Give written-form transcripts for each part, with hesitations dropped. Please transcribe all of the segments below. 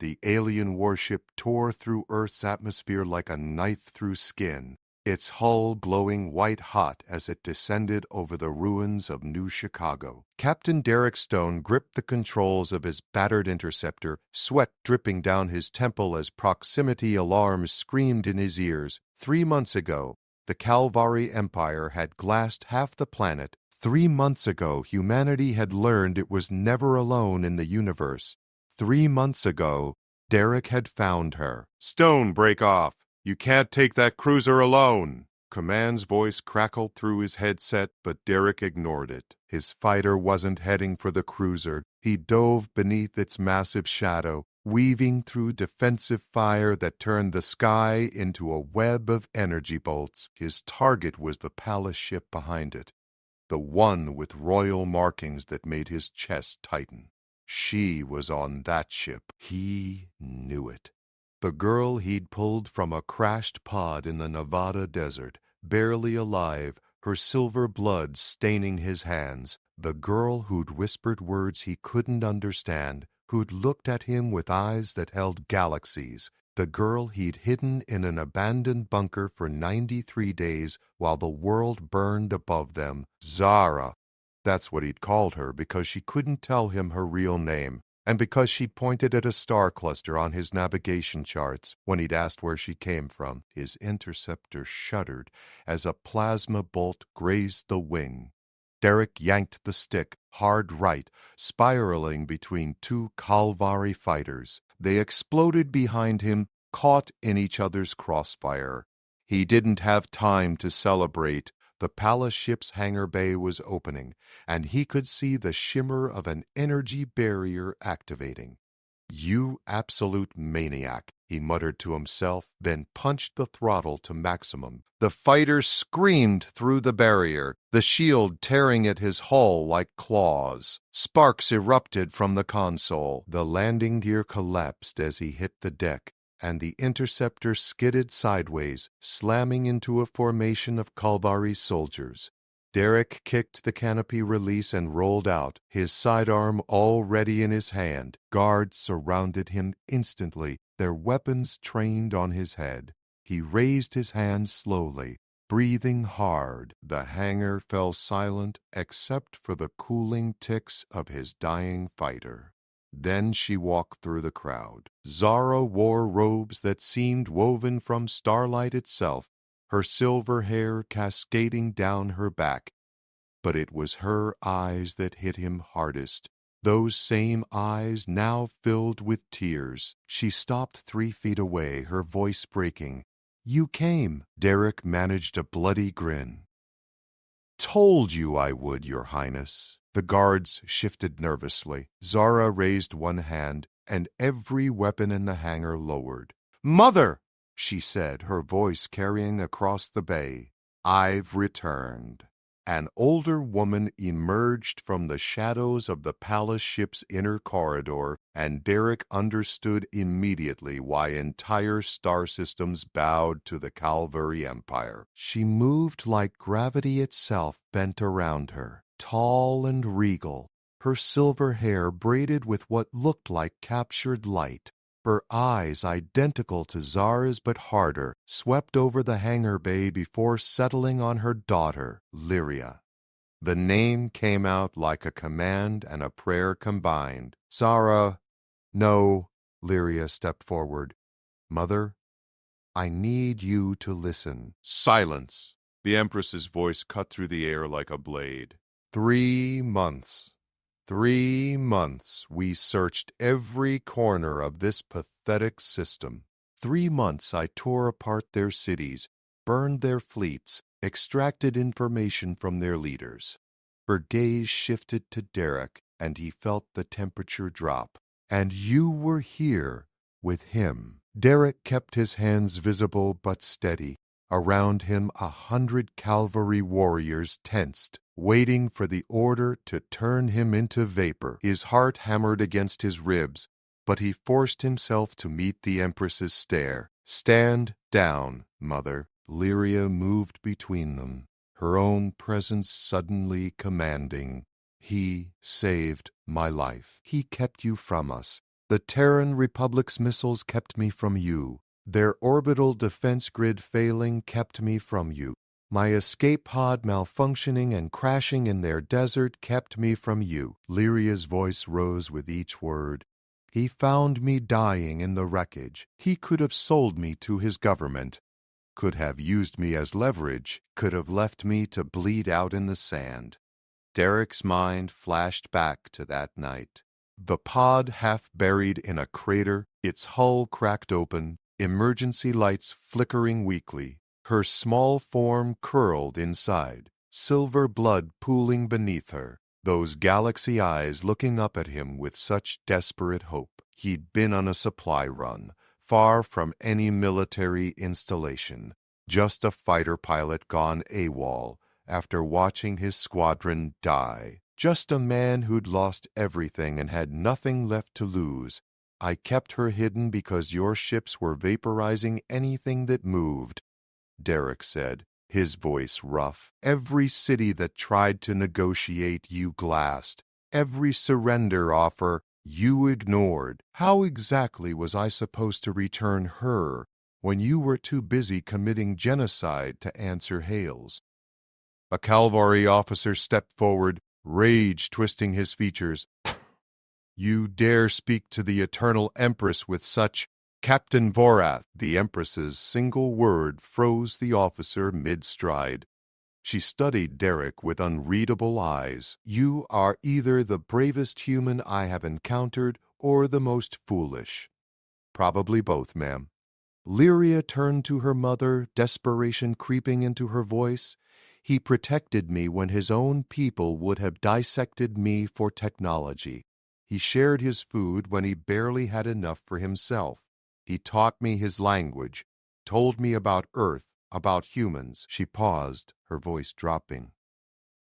The alien warship tore through Earth's atmosphere like a knife through skin, its hull glowing white-hot as it descended over the ruins of New Chicago. Captain Derek Stone gripped the controls of his battered interceptor, sweat dripping down his temple as proximity alarms screamed in his ears. 3 months ago, the Calvary Empire had glassed half the planet. 3 months ago, humanity had learned it was never alone in the universe. 3 months ago, Derek had found her. "Stone, break off! You can't take that cruiser alone!" Command's voice crackled through his headset, but Derek ignored it. His fighter wasn't heading for the cruiser. He dove beneath its massive shadow, weaving through defensive fire that turned the sky into a web of energy bolts. His target was the palace ship behind it, the one with royal markings that made his chest tighten. She was on that ship. He knew it. The girl he'd pulled from a crashed pod in the Nevada desert, barely alive, her silver blood staining his hands. The girl who'd whispered words he couldn't understand, who'd looked at him with eyes that held galaxies. The girl he'd hidden in an abandoned bunker for 93 days while the world burned above them. Zara. That's what he'd called her because she couldn't tell him her real name, and because she pointed at a star cluster on his navigation charts when he'd asked where she came from. His interceptor shuddered as a plasma bolt grazed the wing. Derek yanked the stick, hard right, spiraling between two Calvary fighters. They exploded behind him, caught in each other's crossfire. He didn't have time to celebrate. The palace ship's hangar bay was opening, and he could see the shimmer of an energy barrier activating. "You absolute maniac," he muttered to himself, then punched the throttle to maximum. The fighter screamed through the barrier, the shield tearing at his hull like claws. Sparks erupted from the console. The landing gear collapsed as he hit the deck, and the interceptor skidded sideways, slamming into a formation of Calvary soldiers. Derek kicked the canopy release and rolled out, his sidearm already in his hand. Guards surrounded him instantly, their weapons trained on his head. He raised his hands slowly, breathing hard. The hangar fell silent except for the cooling ticks of his dying fighter. Then she walked through the crowd. Zara wore robes that seemed woven from starlight itself, her silver hair cascading down her back. But it was her eyes that hit him hardest, those same eyes now filled with tears. She stopped 3 feet away, her voice breaking. "You came." Derek managed a bloody grin. "Told you I would, Your Highness." The guards shifted nervously. Zara raised one hand, and every weapon in the hangar lowered. "Mother!" she said, her voice carrying across the bay. "I've returned." An older woman emerged from the shadows of the palace ship's inner corridor, and Derek understood immediately why entire star systems bowed to the Calvary Empire. She moved like gravity itself bent around her, tall and regal, her silver hair braided with what looked like captured light. Her eyes, identical to Zara's but harder, swept over the hangar bay before settling on her daughter, Lyria. The name came out like a command and a prayer combined. "Zara." "No." Lyria stepped forward. "Mother, I need you to listen." "Silence!" The Empress's voice cut through the air like a blade. 3 months. 3 months we searched every corner of this pathetic system. 3 months I tore apart their cities, burned their fleets, extracted information from their leaders. Her gaze shifted to Derek, and he felt the temperature drop. "And you were here with him." Derek kept his hands visible but steady. Around him 100 cavalry warriors tensed, waiting for the order to turn him into vapor. His heart hammered against his ribs, but he forced himself to meet the Empress's stare. "Stand down, Mother." Lyria moved between them, her own presence suddenly commanding. "He saved my life. He kept you from us. The Terran Republic's missiles kept me from you. Their orbital defense grid failing kept me from you. My escape pod malfunctioning and crashing in their desert kept me from you. Lyria's voice rose with each word. He found me dying in the wreckage. He could have sold me to his government, could have used me as leverage, could have left me to bleed out in the sand. Derek's mind flashed back to that night. The pod half buried in a crater, its hull cracked open, emergency lights flickering weakly. Her small form curled inside, silver blood pooling beneath her, those galaxy eyes looking up at him with such desperate hope. He'd been on a supply run, far from any military installation, just a fighter pilot gone AWOL after watching his squadron die. Just a man who'd lost everything and had nothing left to lose. I kept her hidden because your ships were vaporizing anything that moved, Derek said, his voice rough. Every city that tried to negotiate, you glassed. Every surrender offer, you ignored. How exactly was I supposed to return her when you were too busy committing genocide to answer hails? A cavalry officer stepped forward, rage twisting his features. You dare speak to the Eternal Empress with such... Captain Vorath. The Empress's single word froze the officer mid-stride. She studied Derek with unreadable eyes. You are either the bravest human I have encountered or the most foolish. Probably both, ma'am. Lyria turned to her mother, desperation creeping into her voice. He protected me when his own people would have dissected me for technology. He shared his food when he barely had enough for himself. He taught me his language, told me about Earth, about humans. She paused, her voice dropping.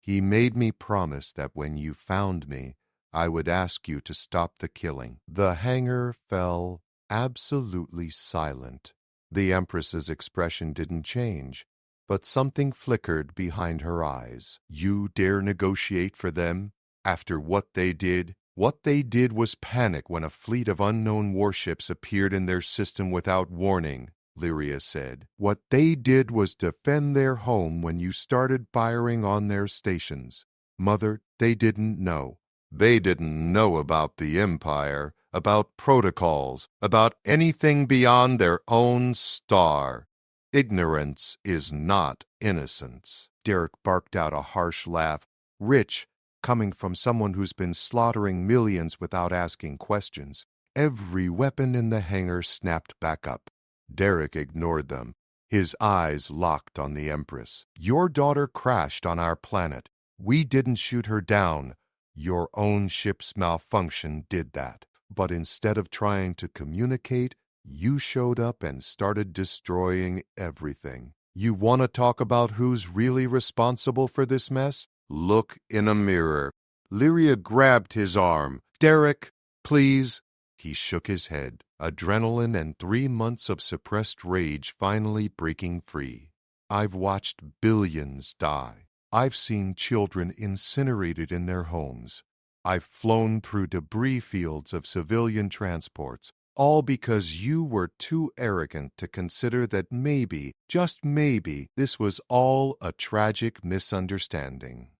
He made me promise that when you found me, I would ask you to stop the killing. The hangar fell absolutely silent. The Empress's expression didn't change, but something flickered behind her eyes. You dare negotiate for them after what they did? What they did was panic when a fleet of unknown warships appeared in their system without warning, Lyria said. What they did was defend their home when you started firing on their stations. Mother, they didn't know. They didn't know about the Empire, about protocols, about anything beyond their own star. Ignorance is not innocence. Derek barked out a harsh laugh, rich, coming from someone who's been slaughtering millions without asking questions. Every weapon in the hangar snapped back up. Derek ignored them, his eyes locked on the Empress. Your daughter crashed on our planet. We didn't shoot her down. Your own ship's malfunction did that. But instead of trying to communicate, you showed up and started destroying everything. You want to talk about who's really responsible for this mess? Look in a mirror. Lyria grabbed his arm. Derek, please. He shook his head, adrenaline and 3 months of suppressed rage finally breaking free. I've watched billions die. I've seen children incinerated in their homes. I've flown through debris fields of civilian transports, all because you were too arrogant to consider that maybe, just maybe, this was all a tragic misunderstanding.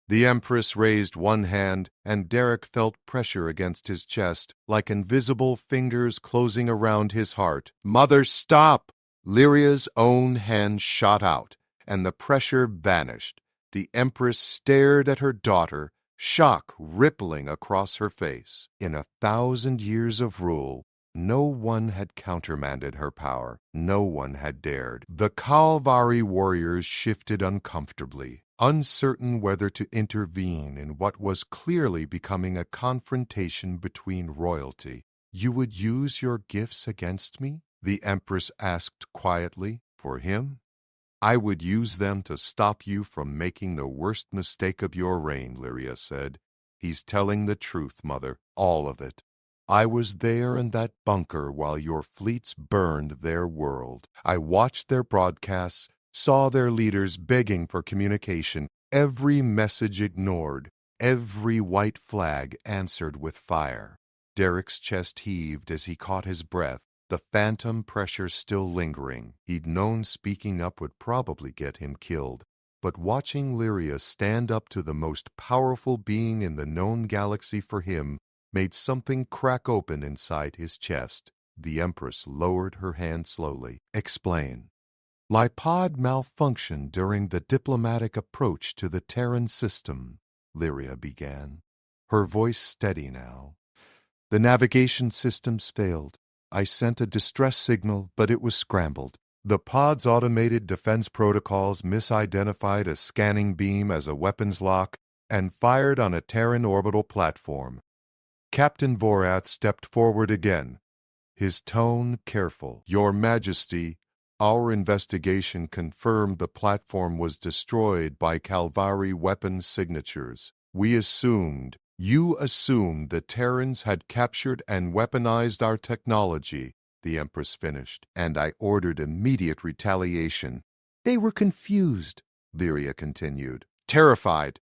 The Empress raised one hand, and Derek felt pressure against his chest, like invisible fingers closing around his heart. Mother, stop! Lyria's own hand shot out, and the pressure vanished. The Empress stared at her daughter, shock rippling across her face. In 1,000 years of rule, no one had countermanded her power. No one had dared. The Kalvari warriors shifted uncomfortably, uncertain whether to intervene in what was clearly becoming a confrontation between royalty. You would use your gifts against me? The Empress asked quietly. For him? I would use them to stop you from making the worst mistake of your reign, Lyria said. He's telling the truth, Mother, all of it. I was there in that bunker while your fleets burned their world. I watched their broadcasts, saw their leaders begging for communication, every message ignored, every white flag answered with fire. Derek's chest heaved as he caught his breath, the phantom pressure still lingering. He'd known speaking up would probably get him killed, but watching Lyria stand up to the most powerful being in the known galaxy for him made something crack open inside his chest. The Empress lowered her hand slowly. Explain. Lipod malfunctioned during the diplomatic approach to the Terran system, Lyria began, her voice steady now. The navigation systems failed. I sent a distress signal, but it was scrambled. The pod's automated defense protocols misidentified a scanning beam as a weapons lock and fired on a Terran orbital platform. Captain Vorath stepped forward again, his tone careful. Your Majesty, our investigation confirmed the platform was destroyed by Calvari weapons signatures. You assumed the Terrans had captured and weaponized our technology, the Empress finished, and I ordered immediate retaliation. They were confused, Lyria continued, terrified.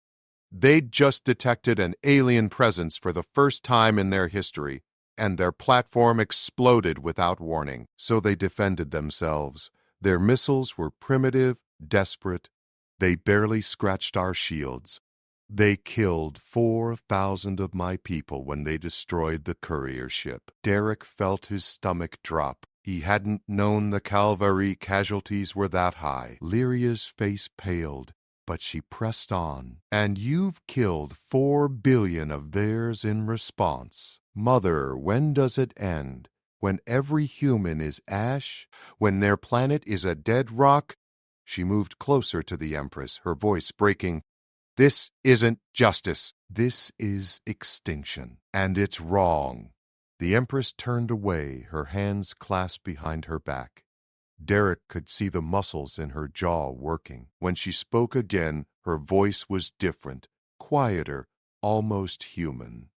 They'd just detected an alien presence for the first time in their history, and their platform exploded without warning. So they defended themselves. Their missiles were primitive, desperate. They barely scratched our shields. They killed 4,000 of my people when they destroyed the courier ship. Derek felt his stomach drop. He hadn't known the Calvary casualties were that high. Lyria's face paled, but she pressed on. And you've killed 4 billion of theirs in response. Mother, when does it end? When every human is ash? When their planet is a dead rock? She moved closer to the Empress, her voice breaking. This isn't justice. This is extinction. And it's wrong. The Empress turned away, her hands clasped behind her back. Derek could see the muscles in her jaw working. When she spoke again, her voice was different, quieter, almost human.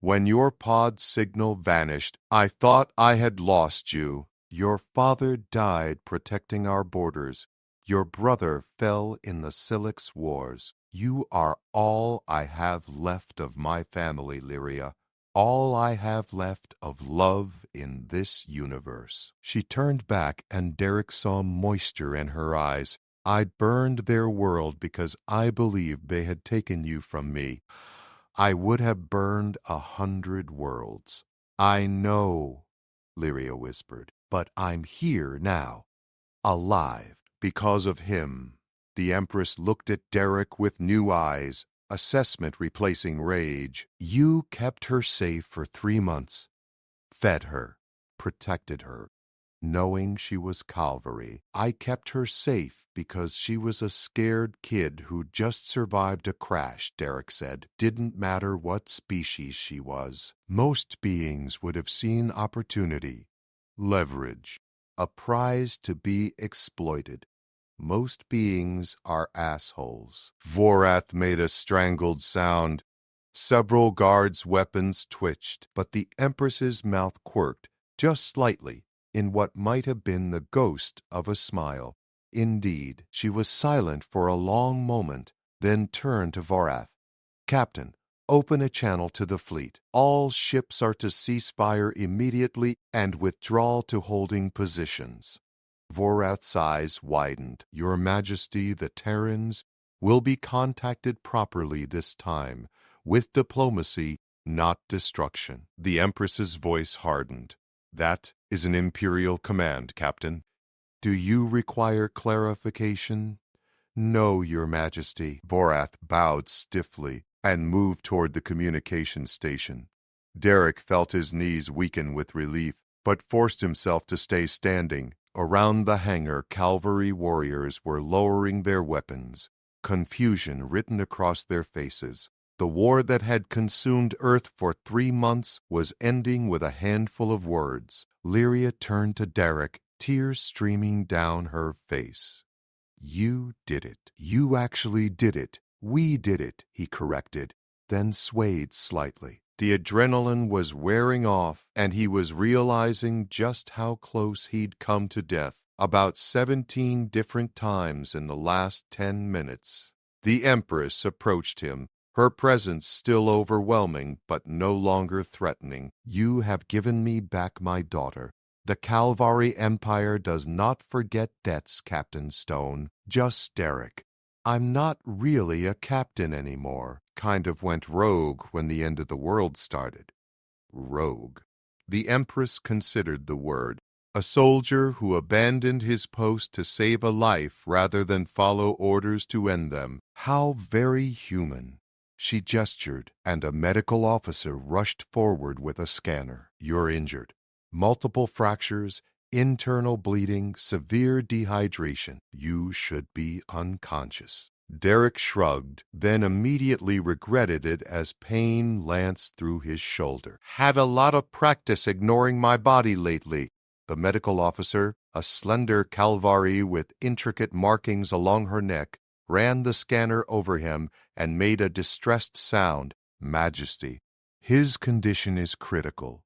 When your pod signal vanished, I thought I had lost you. Your father died protecting our borders. Your brother fell in the Silix Wars. You are all I have left of my family, Lyria. All I have left of love in this universe. She turned back, and Derek saw moisture in her eyes. I burned their world because I believed they had taken you from me. I would have burned 100 worlds. I know, Lyria whispered, but I'm here now, alive, because of him. The Empress looked at Derek with new eyes, assessment replacing rage. You kept her safe for 3 months, fed her, protected her, knowing she was Calvary. I kept her safe because she was a scared kid who just survived a crash, Derek said. Didn't matter what species she was. Most beings would have seen opportunity, leverage, a prize to be exploited. Most beings are assholes. Vorath made a strangled sound. Several guards' weapons twitched, but the Empress's mouth quirked, just slightly, in what might have been the ghost of a smile. Indeed, she was silent for a long moment, then turned to Vorath. Captain, open a channel to the fleet. All ships are to cease fire immediately and withdraw to holding positions. Vorath's eyes widened. Your Majesty, the Terrans will be contacted properly this time, with diplomacy, not destruction. The Empress's voice hardened. That is an Imperial command, Captain. Do you require clarification? No, Your Majesty. Vorath bowed stiffly and moved toward the communication station. Derek felt his knees weaken with relief, but forced himself to stay standing. Around the hangar, Calvary warriors were lowering their weapons, confusion written across their faces. The war that had consumed Earth for 3 months was ending with a handful of words. Lyria turned to Derek, tears streaming down her face. You did it. You actually did it. We did it, he corrected, then swayed slightly. The adrenaline was wearing off, and he was realizing just how close he'd come to death, about 17 different times in the last 10 minutes. The Empress approached him, her presence still overwhelming but no longer threatening. "You have given me back my daughter. The Calvary Empire does not forget debts, Captain Stone." "Just Derek. I'm not really a captain anymore. Kind of went rogue when the end of the world started." Rogue. The Empress considered the word. A soldier who abandoned his post to save a life rather than follow orders to end them. How very human. She gestured, and a medical officer rushed forward with a scanner. "You're injured. Multiple fractures, internal bleeding, severe dehydration. You should be unconscious." Derek shrugged, then immediately regretted it as pain lanced through his shoulder. "Had a lot of practice ignoring my body lately." The medical officer, a slender Calvari with intricate markings along her neck, ran the scanner over him and made a distressed sound. "Majesty, his condition is critical.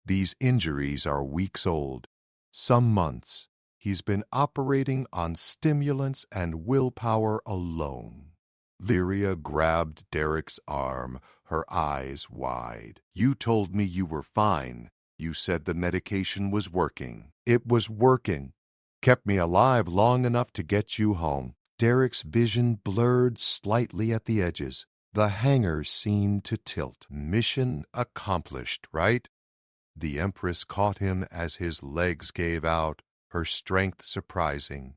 These injuries are weeks old, some months. He's been operating on stimulants and willpower alone." Lyria grabbed Derek's arm, her eyes wide. "You told me you were fine. You said the medication was working." "It was working. Kept me alive long enough to get you home." Derek's vision blurred slightly at the edges. The hangar seemed to tilt. "Mission accomplished, right?" The Empress caught him as his legs gave out, her strength surprising.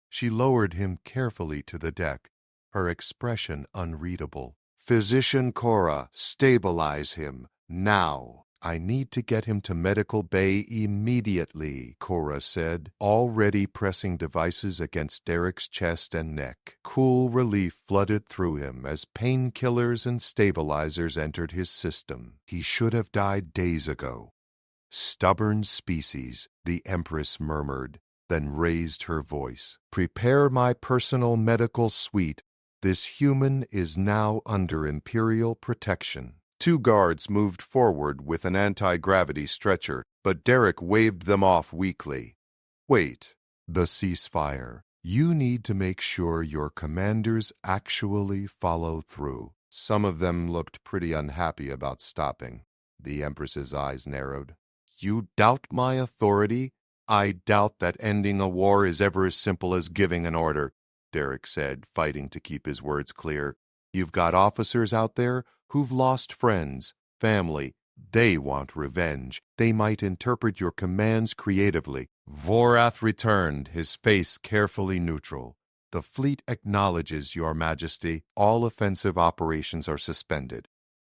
She lowered him carefully to the deck, her expression unreadable. "Physician Cora, stabilize him, now." "I need to get him to medical bay immediately," Cora said, already pressing devices against Derek's chest and neck. Cool relief flooded through him as painkillers and stabilizers entered his system. He should have died days ago. "Stubborn species," the Empress murmured, then raised her voice. "Prepare my personal medical suite. This human is now under Imperial protection." Two guards moved forward with an anti-gravity stretcher, but Derek waved them off weakly. "Wait. The ceasefire. You need to make sure your commanders actually follow through." Some of them looked pretty unhappy about stopping. The Empress's eyes narrowed. "You doubt my authority?" "I doubt that ending a war is ever as simple as giving an order," Derek said, fighting to keep his words clear. "You've got officers out there who've lost friends, family. They want revenge. They might interpret your commands creatively." Vorath returned, his face carefully neutral. "The fleet acknowledges, Your Majesty. All offensive operations are suspended.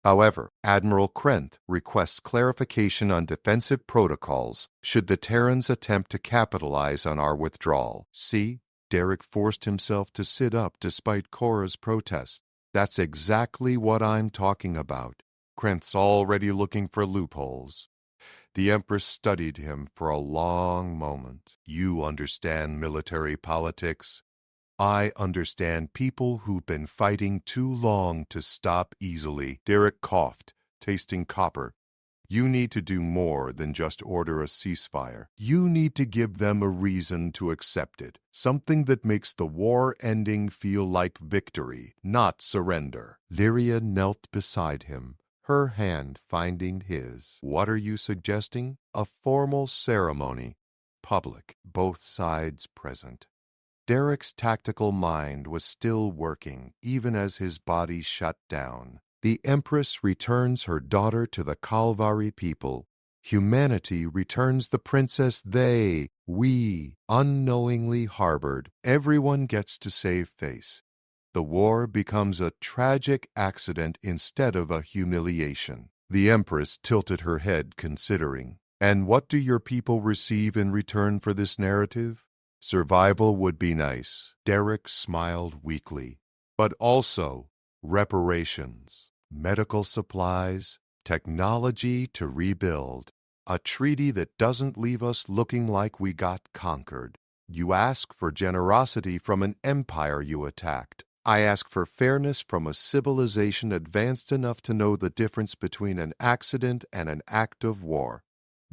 However, Admiral Krent requests clarification on defensive protocols should the Terrans attempt to capitalize on our withdrawal." "See?" Derek forced himself to sit up despite Cora's protest. "That's exactly what I'm talking about. Krent's already looking for loopholes." The Empress studied him for a long moment. "You understand military politics. I understand people who've been fighting too long to stop easily." Derek coughed, tasting copper. "You need to do more than just order a ceasefire. You need to give them a reason to accept it. Something that makes the war ending feel like victory, not surrender." Lyria knelt beside him, her hand finding his. "What are you suggesting?" "A formal ceremony. Public. Both sides present." Derek's tactical mind was still working, even as his body shut down. The Empress returns her daughter to the Calvary people. Humanity returns the princess we, unknowingly harbored. Everyone gets to save face. The war becomes a tragic accident instead of a humiliation. The Empress tilted her head, considering. "And what do your people receive in return for this narrative?" "Survival would be nice." Derek smiled weakly. "But also reparations, medical supplies, technology to rebuild, a treaty that doesn't leave us looking like we got conquered. You ask for generosity from an empire you attacked. I ask for fairness from a civilization advanced enough to know the difference between an accident and an act of war."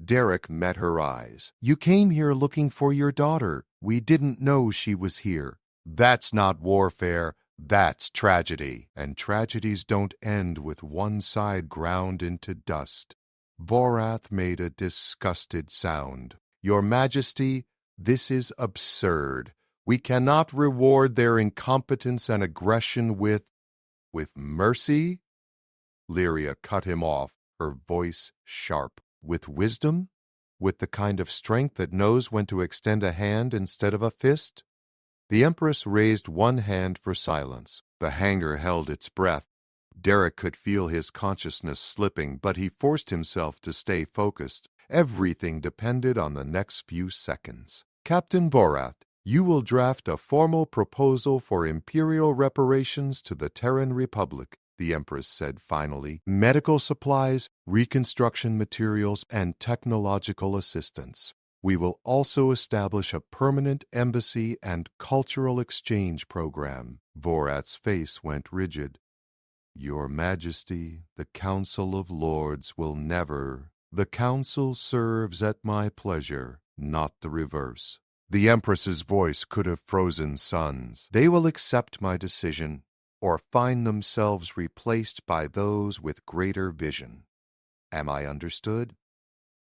Derek met her eyes. "You came here looking for your daughter. We didn't know she was here." "That's not warfare. That's tragedy, and tragedies don't end with one side ground into dust. Vorath made a disgusted sound. Your Majesty, this is absurd. We cannot reward their incompetence and aggression with mercy? Lyria cut him off, her voice sharp. With wisdom? With the kind of strength that knows when to extend a hand instead of a fist? The Empress raised one hand for silence. The hangar held its breath. Derek could feel his consciousness slipping, but he forced himself to stay focused. Everything depended on the next few seconds. Captain Vorath, you will draft a formal proposal for imperial reparations to the Terran Republic, the Empress said finally. Medical supplies, reconstruction materials, and technological assistance. We will also establish a permanent embassy and cultural exchange program. Vorath's face went rigid. Your Majesty, the Council of Lords will never. The Council serves at my pleasure, not the reverse. The Empress's voice could have frozen suns. They will accept my decision, or find themselves replaced by those with greater vision. Am I understood?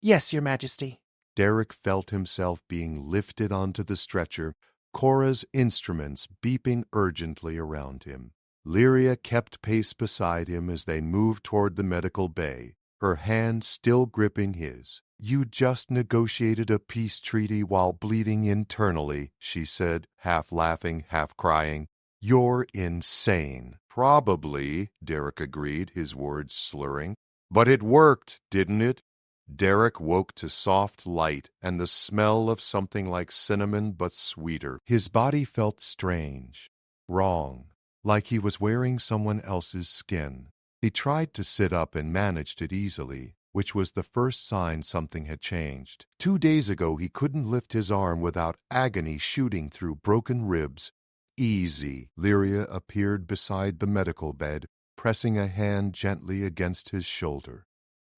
Yes, Your Majesty. Derek felt himself being lifted onto the stretcher, Cora's instruments beeping urgently around him. Lyria kept pace beside him as they moved toward the medical bay, her hand still gripping his. You just negotiated a peace treaty while bleeding internally, she said, half laughing, half crying. You're insane. Probably, Derek agreed, his words slurring. But it worked, didn't it? Derek woke to soft light and the smell of something like cinnamon but sweeter. His body felt strange, wrong, like he was wearing someone else's skin. He tried to sit up and managed it easily, which was the first sign something had changed. 2 days ago he couldn't lift his arm without agony shooting through broken ribs. Easy. Lyria appeared beside the medical bed, pressing a hand gently against his shoulder.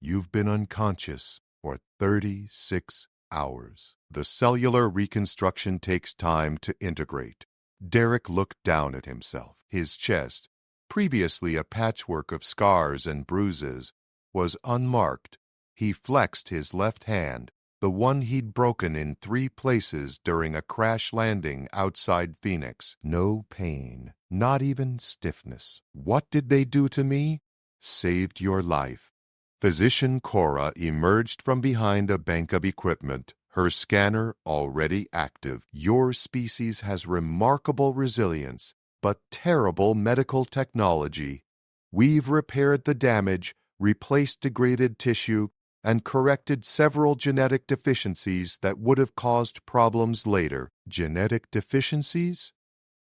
You've been unconscious for 36 hours. The cellular reconstruction takes time to integrate. Derek looked down at himself. His chest, previously a patchwork of scars and bruises, was unmarked. He flexed his left hand, the one he'd broken in 3 places during a crash landing outside Phoenix. No pain, not even stiffness. What did they do to me? Saved your life. Physician Cora emerged from behind a bank of equipment, her scanner already active. Your species has remarkable resilience, but terrible medical technology. We've repaired the damage, replaced degraded tissue, and corrected several genetic deficiencies that would have caused problems later. Genetic deficiencies?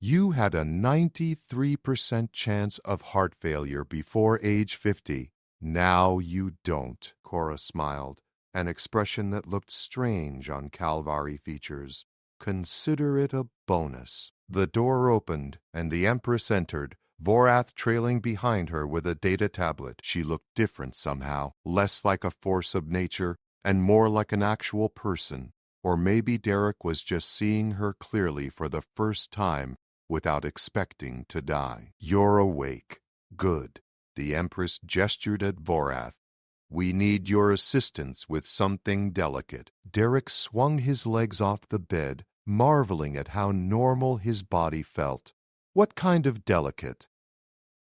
You had a 93% chance of heart failure before age 50. Now you don't, Cora smiled, an expression that looked strange on Calvary features. Consider it a bonus. The door opened, and the Empress entered, Vorath trailing behind her with a data tablet. She looked different somehow, less like a force of nature and more like an actual person. Or maybe Derek was just seeing her clearly for the first time without expecting to die. You're awake. Good. The Empress gestured at Vorath. We need your assistance with something delicate. Derek swung his legs off the bed, marveling at how normal his body felt. What kind of delicate?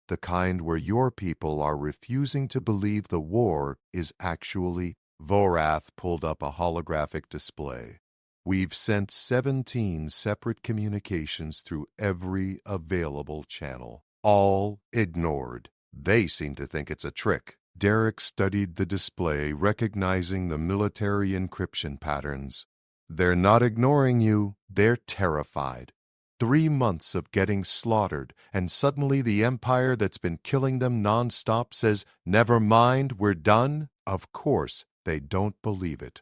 The kind where your people are refusing to believe the war is actually. Vorath pulled up a holographic display. We've sent 17 separate communications through every available channel. All ignored. They seem to think it's a trick. Derek studied the display, recognizing the military encryption patterns. They're not ignoring you. They're terrified. 3 months of getting slaughtered, and suddenly the empire that's been killing them nonstop says, "Never mind, we're done." Of course, they don't believe it.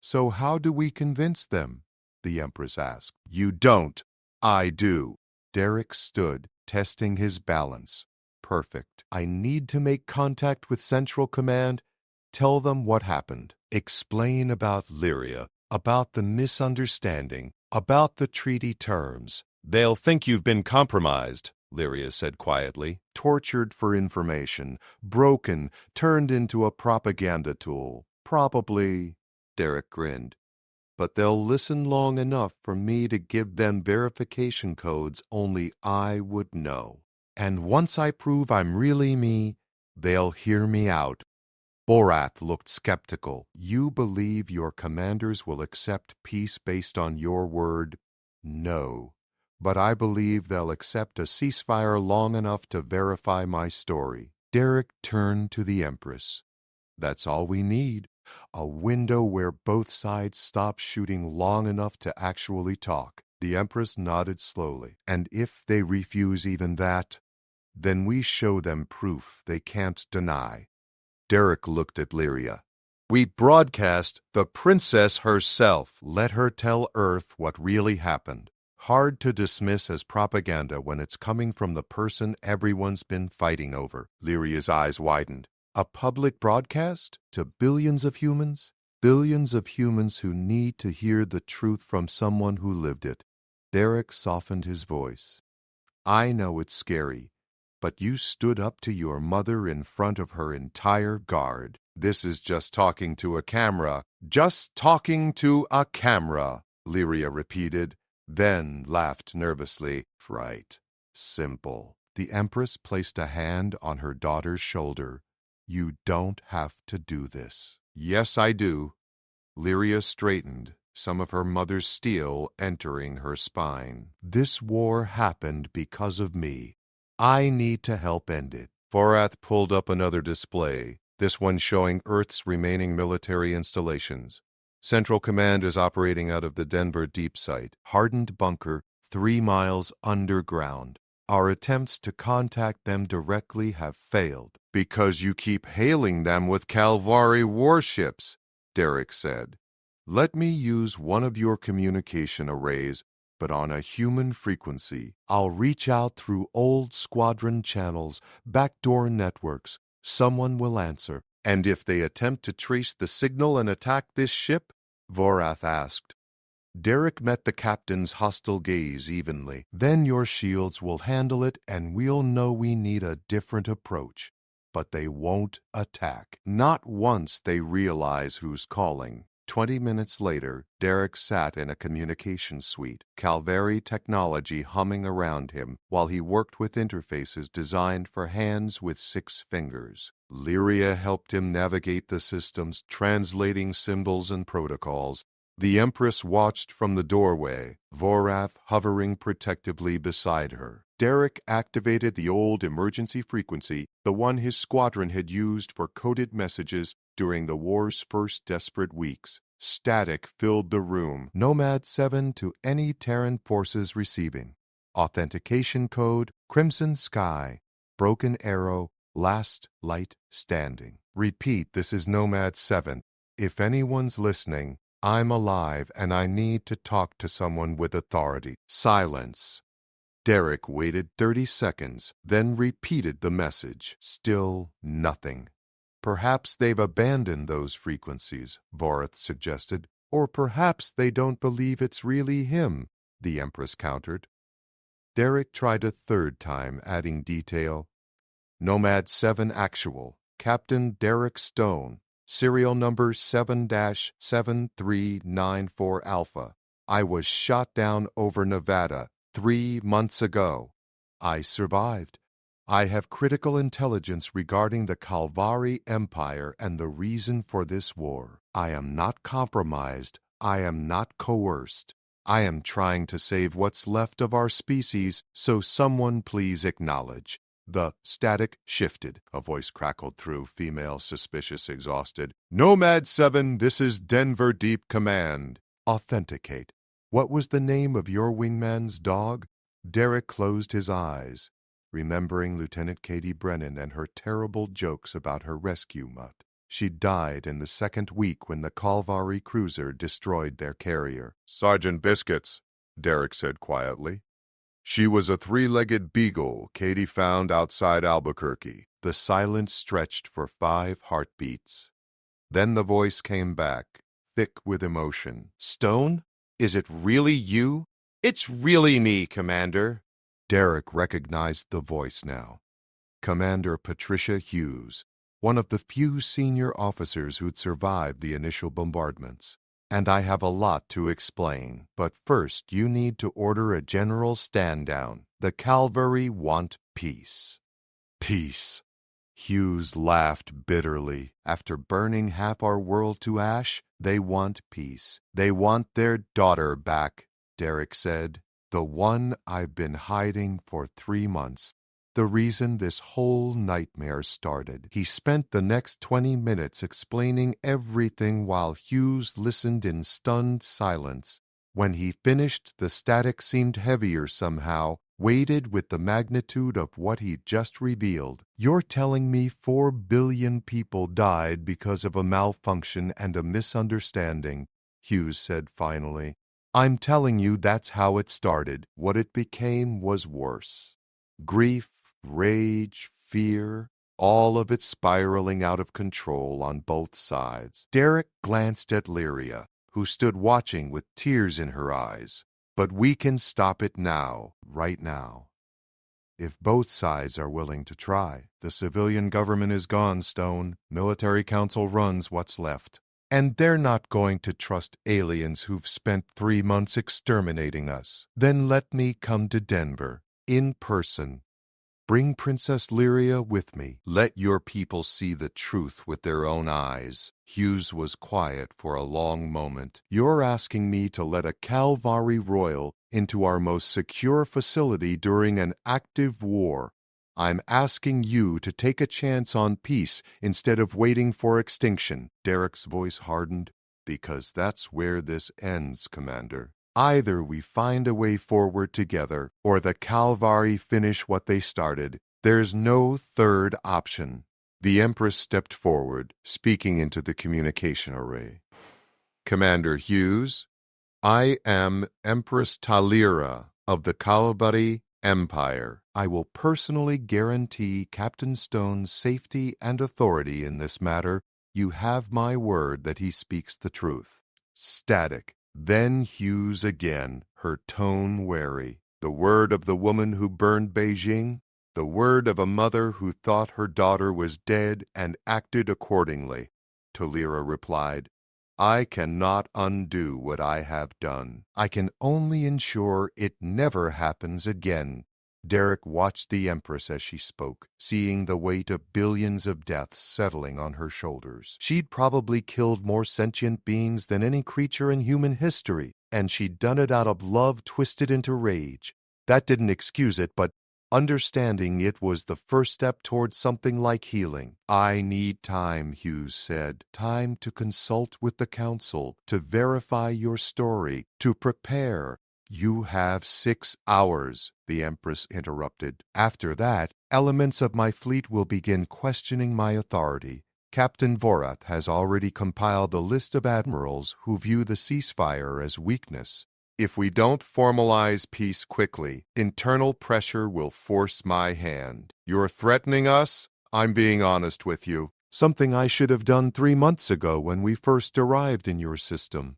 So how do we convince them? The Empress asked. You don't. I do. Derek stood, testing his balance. Perfect. I need to make contact with Central Command. Tell them what happened. Explain about Lyria, about the misunderstanding, about the treaty terms. They'll think you've been compromised. Lyria said quietly. Tortured for information, broken, turned into a propaganda tool. Probably, Derek grinned. But they'll listen long enough for me to give them verification codes only I would know. And once I prove I'm really me, they'll hear me out. Borath looked skeptical. You believe your commanders will accept peace based on your word? No. But I believe they'll accept a ceasefire long enough to verify my story. Derek turned to the Empress. That's all we need. A window where both sides stop shooting long enough to actually talk. The Empress nodded slowly. And if they refuse even that, then we show them proof they can't deny. Derek looked at Lyria. We broadcast the princess herself. Let her tell Earth what really happened. Hard to dismiss as propaganda when it's coming from the person everyone's been fighting over. Lyria's eyes widened. A public broadcast? To billions of humans? Billions of humans who need to hear the truth from someone who lived it. Derek softened his voice. I know it's scary, but you stood up to your mother in front of her entire guard. This is just talking to a camera. Just talking to a camera, Lyria repeated, then laughed nervously. Right. Simple. The Empress placed a hand on her daughter's shoulder. You don't have to do this. Yes, I do. Lyria straightened, some of her mother's steel entering her spine. This war happened because of me. I need to help end it. Vorath pulled up another display, this one showing Earth's remaining military installations. Central Command is operating out of the Denver Deep Site, hardened bunker 3 miles underground. Our attempts to contact them directly have failed. Because you keep hailing them with Calvari warships, Derek said. Let me use one of your communication arrays, but on a human frequency. I'll reach out through old squadron channels, backdoor networks. Someone will answer. And if they attempt to trace the signal and attack this ship? Vorath asked. Derek met the captain's hostile gaze evenly. Then your shields will handle it, and we'll know we need a different approach. But they won't attack. Not once they realize who's calling. 20 minutes later, Derek sat in a communication suite, Calvari technology humming around him while he worked with interfaces designed for hands with 6 fingers. Lyria helped him navigate the systems, translating symbols and protocols. The Empress watched from the doorway, Vorath hovering protectively beside her. Derek activated the old emergency frequency, the one his squadron had used for coded messages during the war's first desperate weeks. Static filled the room. Nomad 7 to any Terran forces receiving. Authentication code, Crimson Sky. Broken Arrow, last light standing. Repeat, this is Nomad 7. If anyone's listening, I'm alive and I need to talk to someone with authority. Silence. Derek waited 30 seconds, then repeated the message. Still nothing. Perhaps they've abandoned those frequencies, Vorath suggested. Or perhaps they don't believe it's really him, the Empress countered. Derek tried a third time, adding detail. Nomad 7 Actual, Captain Derek Stone, serial number 7-7394 Alpha. I was shot down over Nevada 3 months ago. I survived. I have critical intelligence regarding the Calvari Empire and the reason for this war. I am not compromised. I am not coerced. I am trying to save what's left of our species, so someone please acknowledge. The static shifted. A voice crackled through, female, suspicious, exhausted. Nomad 7, this is Denver Deep Command. Authenticate. What was the name of your wingman's dog? Derek closed his eyes, remembering Lieutenant Katie Brennan and her terrible jokes about her rescue mutt. She died in the second week when the Calvari cruiser destroyed their carrier. Sergeant Biscuits, Derek said quietly. She was a 3-legged beagle Katie found outside Albuquerque. The silence stretched for 5 heartbeats. Then the voice came back, thick with emotion. Stone? Is it really you? It's really me, Commander. Derek recognized the voice now. Commander Patricia Hughes, one of the few senior officers who'd survived the initial bombardments. And I have a lot to explain, but first you need to order a general stand-down. The cavalry want peace. Peace. Hughes laughed bitterly. After burning half our world to ash, they want peace. They want their daughter back, Derek said. The one I've been hiding for 3 months. The reason this whole nightmare started. He spent the next 20 minutes explaining everything while Hughes listened in stunned silence. When he finished, the static seemed heavier somehow, weighted with the magnitude of what he'd just revealed. You're telling me 4 billion people died because of a malfunction and a misunderstanding, Hughes said finally. I'm telling you that's how it started. What it became was worse. Grief, rage, fear, all of it spiraling out of control on both sides. Derek glanced at Lyria, who stood watching with tears in her eyes. But we can stop it now, right now. If both sides are willing to try. The civilian government is gone, Stone. Military council runs what's left. And they're not going to trust aliens who've spent 3 months exterminating us. Then let me come to Denver, in person. Bring Princess Lyria with me. Let your people see the truth with their own eyes. Hughes was quiet for a long moment. You're asking me to let a Calvary Royal into our most secure facility during an active war. I'm asking you to take a chance on peace instead of waiting for extinction. Derek's voice hardened. Because that's where this ends, Commander. Either we find a way forward together, or the Calvary finish what they started. There's no third option. The Empress stepped forward, speaking into the communication array. Commander Hughes, I am Empress Talira of the Calvary Empire. I will personally guarantee Captain Stone's safety and authority in this matter. You have my word that he speaks the truth. Static. Then Hughes again, her tone wary. The word of the woman who burned Beijing, the word of a mother who thought her daughter was dead and acted accordingly. Talira replied, I cannot undo what I have done. I can only ensure it never happens again. Derek watched the Empress as she spoke, seeing the weight of billions of deaths settling on her shoulders. She'd probably killed more sentient beings than any creature in human history, and she'd done it out of love twisted into rage. That didn't excuse it, but understanding it was the first step towards something like healing. I need time, Hughes said. Time to consult with the Council, to verify your story, to prepare. You have 6 hours, the Empress interrupted. After that, elements of my fleet will begin questioning my authority. Captain Vorath has already compiled the list of admirals who view the ceasefire as weakness. If we don't formalize peace quickly, internal pressure will force my hand. You're threatening us? I'm being honest with you. Something I should have done 3 months ago when we first arrived in your system.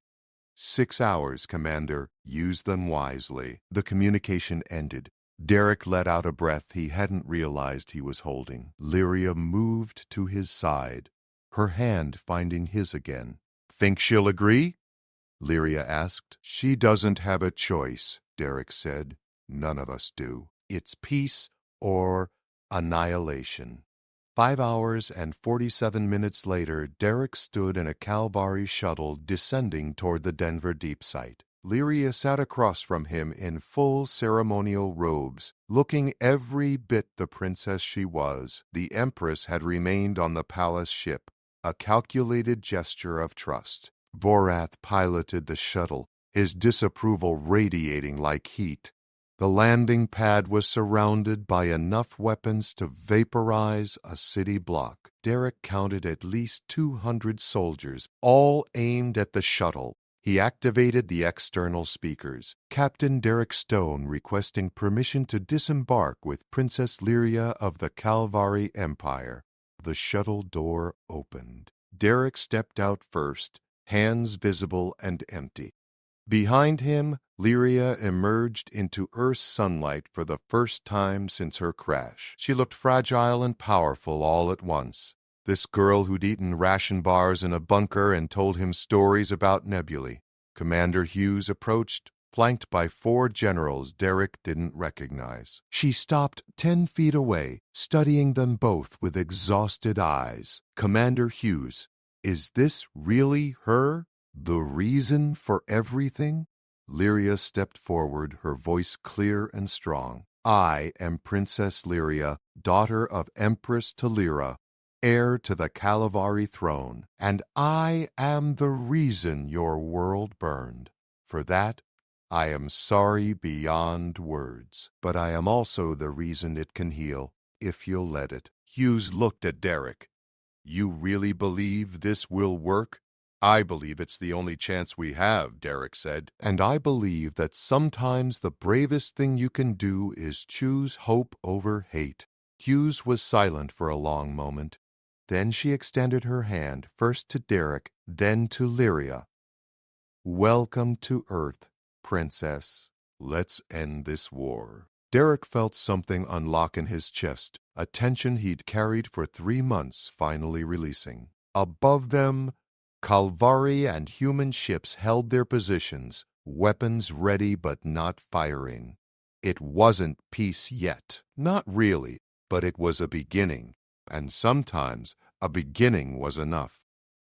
6 hours, Commander. Use them wisely. The communication ended. Derek let out a breath he hadn't realized he was holding. Lyria moved to his side, her hand finding his again. Think she'll agree? Lyria asked. She doesn't have a choice, Derek said. None of us do. It's peace or annihilation. 5 hours and 47 minutes later, Derek stood in a Calvary shuttle descending toward the Denver deep site. Lyria sat across from him in full ceremonial robes, looking every bit the princess she was. The Empress had remained on the palace ship, a calculated gesture of trust. Vorath piloted the shuttle, his disapproval radiating like heat. The landing pad was surrounded by enough weapons to vaporize a city block. Derek counted at least 200 soldiers, all aimed at the shuttle. He activated the external speakers. Captain Derek Stone requesting permission to disembark with Princess Lyria of the Calvary Empire. The shuttle door opened. Derek stepped out first, hands visible and empty. Behind him, Lyria emerged into Earth's sunlight for the first time since her crash. She looked fragile and powerful all at once. This girl who'd eaten ration bars in a bunker and told him stories about nebulae. Commander Hughes approached, flanked by 4 generals Derek didn't recognize. She stopped 10 feet away, studying them both with exhausted eyes. Commander Hughes, is this really her? The reason for everything? Lyria stepped forward, her voice clear and strong. I am Princess Lyria, daughter of Empress Talira, heir to the Kalavari throne, and I am the reason your world burned. For that, I am sorry beyond words, but I am also the reason it can heal, if you'll let it. Hughes looked at Derek. You really believe this will work? I believe it's the only chance we have, Derek said. And I believe that sometimes the bravest thing you can do is choose hope over hate. Hughes was silent for a long moment. Then she extended her hand, first to Derek, then to Lyria. Welcome to Earth, Princess. Let's end this war. Derek felt something unlock in his chest, a tension he'd carried for 3 months finally releasing. Above them, Kalvari and human ships held their positions, weapons ready but not firing. It wasn't peace yet. Not really, but it was a beginning. And sometimes a beginning was enough.